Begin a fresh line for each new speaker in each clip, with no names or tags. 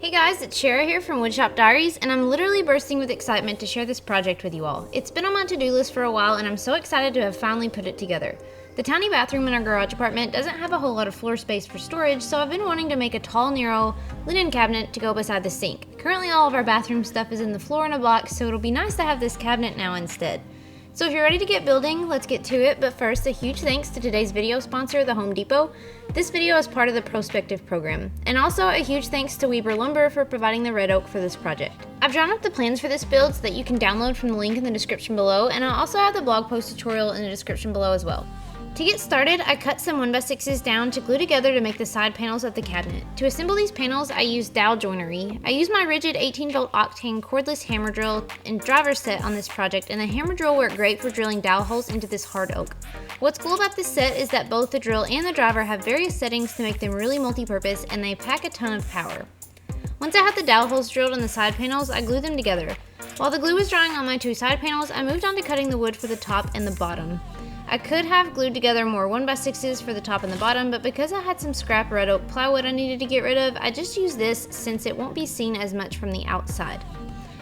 Hey guys, it's Shara here from Woodshop Diaries, and I'm literally bursting with excitement to share this project with you all. It's been on my to-do list for a while, and I'm so excited to have finally put it together. The tiny bathroom in our garage apartment doesn't have a whole lot of floor space for storage, so I've been wanting to make a tall, narrow linen cabinet to go beside the sink. Currently all of our bathroom stuff is in the floor in a box, so it'll be nice to have this cabinet now instead. So if you're ready to get building, let's get to it, but first, a huge thanks to today's video sponsor, the Home Depot. This video is part of the Prospective program. And also a huge thanks to Weber Lumber for providing the red oak for this project. I've drawn up the plans for this build so that you can download from the link in the description below, and I'll also have the blog post tutorial in the description below as well. To get started, I cut some 1x6s down to glue together to make the side panels of the cabinet. To assemble these panels, I used dowel joinery. I used my Ridgid 18-volt Octane cordless hammer drill and driver set on this project, and the hammer drill worked great for drilling dowel holes into this hard oak. What's cool about this set is that both the drill and the driver have various settings to make them really multi-purpose, and they pack a ton of power. Once I had the dowel holes drilled on the side panels, I glued them together. While the glue was drying on my two side panels, I moved on to cutting the wood for the top and the bottom. I could have glued together more 1x6s for the top and the bottom, but because I had some scrap red oak plywood I needed to get rid of, I just used this since it won't be seen as much from the outside.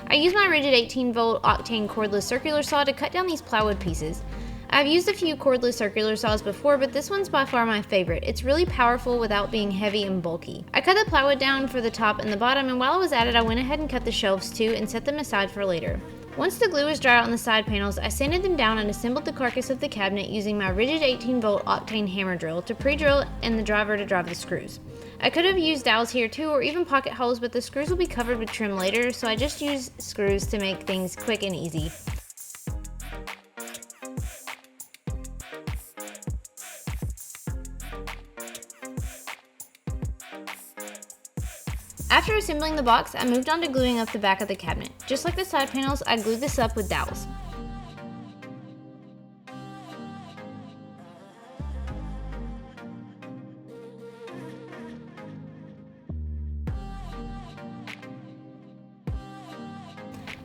I used my Ridgid 18-volt Octane cordless circular saw to cut down these plywood pieces. I've used a few cordless circular saws before, but this one's by far my favorite. It's really powerful without being heavy and bulky. I cut the plywood down for the top and the bottom, and while I was at it, I went ahead and cut the shelves too and set them aside for later. Once the glue was dry on the side panels, I sanded them down and assembled the carcass of the cabinet using my Ridgid 18-volt Octane hammer drill to pre-drill and the driver to drive the screws. I could have used dowels here too, or even pocket holes, but the screws will be covered with trim later, so I just used screws to make things quick and easy. After assembling the box, I moved on to gluing up the back of the cabinet. Just like the side panels, I glued this up with dowels.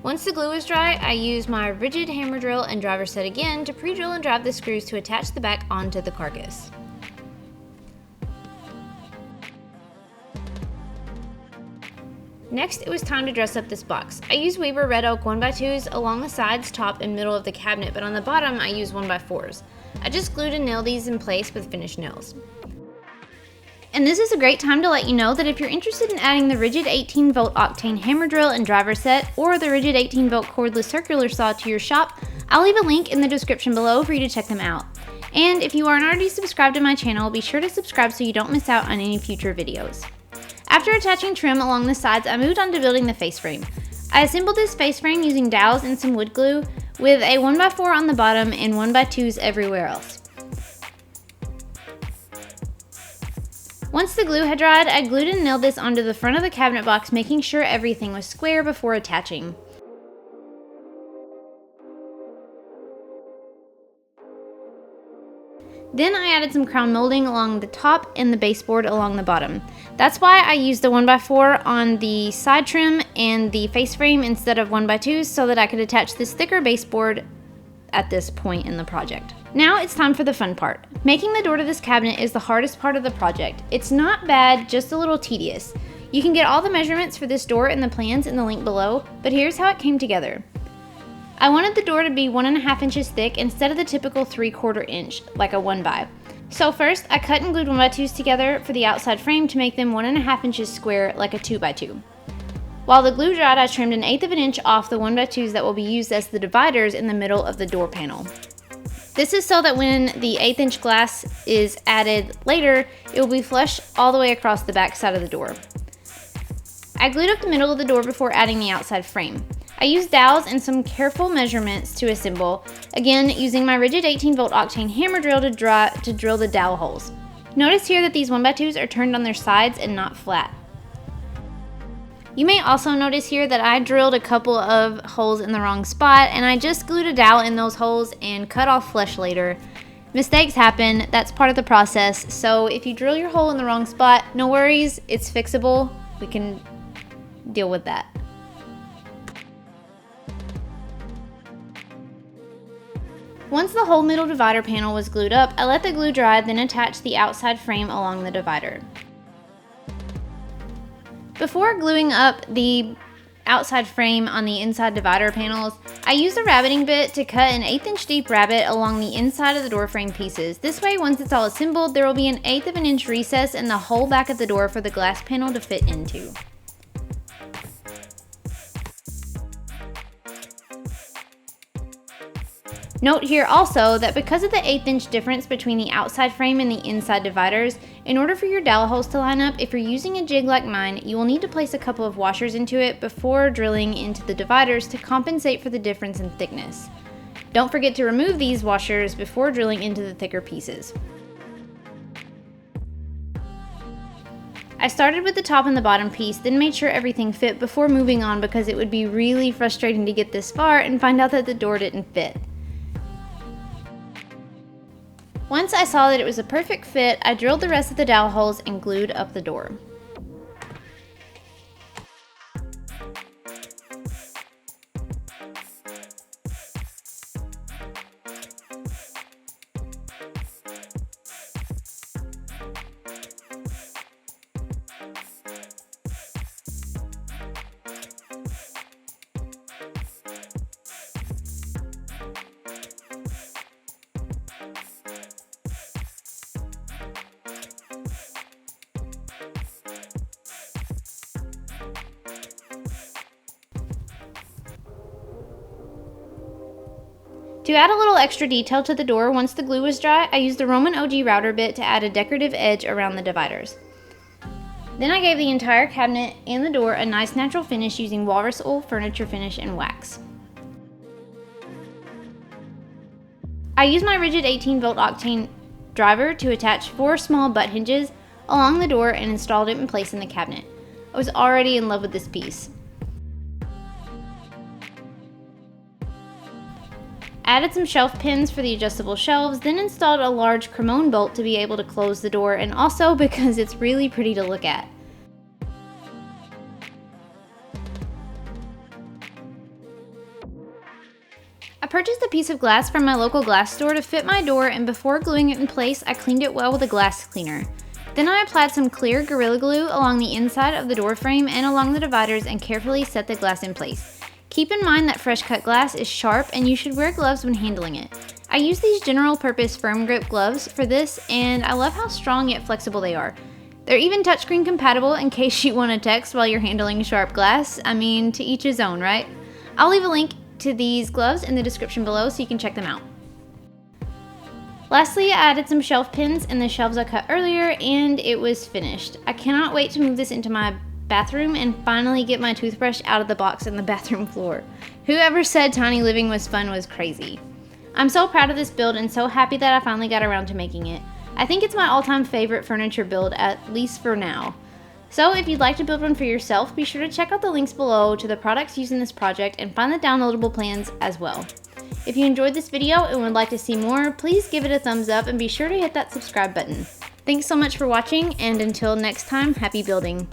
Once the glue was dry, I used my Ridgid hammer drill and driver set again to pre-drill and drive the screws to attach the back onto the carcass. Next, it was time to dress up this box. I used Weber red oak 1x2s along the sides, top, and middle of the cabinet, but on the bottom I used 1x4s. I just glued and nailed these in place with finished nails. And this is a great time to let you know that if you're interested in adding the Ridgid 18-volt Octane hammer drill and driver set, or the Ridgid 18-volt cordless circular saw to your shop, I'll leave a link in the description below for you to check them out. And if you aren't already subscribed to my channel, be sure to subscribe so you don't miss out on any future videos. After attaching trim along the sides, I moved on to building the face frame. I assembled this face frame using dowels and some wood glue with a 1x4 on the bottom and 1x2s everywhere else. Once the glue had dried, I glued and nailed this onto the front of the cabinet box, making sure everything was square before attaching. Then I added some crown molding along the top and the baseboard along the bottom. That's why I used the 1x4 on the side trim and the face frame instead of 1x2s, so that I could attach this thicker baseboard at this point in the project. Now it's time for the fun part. Making the door to this cabinet is the hardest part of the project. It's not bad, just a little tedious. You can get all the measurements for this door and the plans in the link below, but here's how it came together. I wanted the door to be 1.5 inches thick instead of the typical 3/4 inch, like a 1x. So first, I cut and glued 1x2s together for the outside frame to make them 1.5 inches square, like a 2x2. While the glue dried, I trimmed 1/8 of an inch off the 1x2s that will be used as the dividers in the middle of the door panel. This is so that when the 1/8 inch glass is added later, it will be flush all the way across the back side of the door. I glued up the middle of the door before adding the outside frame. I used dowels and some careful measurements to assemble, again using my Ridgid 18-volt Octane hammer drill to drill the dowel holes. Notice here that these 1x2s are turned on their sides and not flat. You may also notice here that I drilled a couple of holes in the wrong spot, and I just glued a dowel in those holes and cut off flesh later. Mistakes happen, that's part of the process, so if you drill your hole in the wrong spot, no worries, it's fixable. We can deal with that. Once the whole middle divider panel was glued up, I let the glue dry, then attached the outside frame along the divider. Before gluing up the outside frame on the inside divider panels, I used a rabbiting bit to cut an 1/8 inch deep rabbet along the inside of the door frame pieces. This way, once it's all assembled, there will be an 1/8 of an inch recess in the whole back of the door for the glass panel to fit into. Note here also that because of the 1/8 inch difference between the outside frame and the inside dividers, in order for your dowel holes to line up, if you're using a jig like mine, you will need to place a couple of washers into it before drilling into the dividers to compensate for the difference in thickness. Don't forget to remove these washers before drilling into the thicker pieces. I started with the top and the bottom piece, then made sure everything fit before moving on because it would be really frustrating to get this far and find out that the door didn't fit. Once I saw that it was a perfect fit, I drilled the rest of the dowel holes and glued up the door. To add a little extra detail to the door once the glue was dry, I used the Roman OG router bit to add a decorative edge around the dividers. Then I gave the entire cabinet and the door a nice natural finish using walrus oil, furniture finish, and wax. I used my Ridgid 18-volt Octane driver to attach 4 small butt hinges along the door and installed it in place in the cabinet. I was already in love with this piece. Added some shelf pins for the adjustable shelves, then installed a large Cremone bolt to be able to close the door, and also because it's really pretty to look at. I purchased a piece of glass from my local glass store to fit my door, and before gluing it in place, I cleaned it well with a glass cleaner. Then I applied some clear Gorilla Glue along the inside of the door frame and along the dividers and carefully set the glass in place. Keep in mind that fresh cut glass is sharp and you should wear gloves when handling it. I use these general purpose firm grip gloves for this, and I love how strong yet flexible they are. They're even touchscreen compatible in case you want to text while you're handling sharp glass. I mean, to each his own, right? I'll leave a link to these gloves in the description below so you can check them out. Lastly, I added some shelf pins in the shelves I cut earlier, and it was finished. I cannot wait to move this into my bathroom and finally get my toothbrush out of the box on the bathroom floor. Whoever said tiny living was fun was crazy. I'm so proud of this build and so happy that I finally got around to making it. I think it's my all-time favorite furniture build, at least for now. So if you'd like to build one for yourself, be sure to check out the links below to the products used in this project and find the downloadable plans as well. If you enjoyed this video and would like to see more, please give it a thumbs up and be sure to hit that subscribe button. Thanks so much for watching, and until next time, happy building!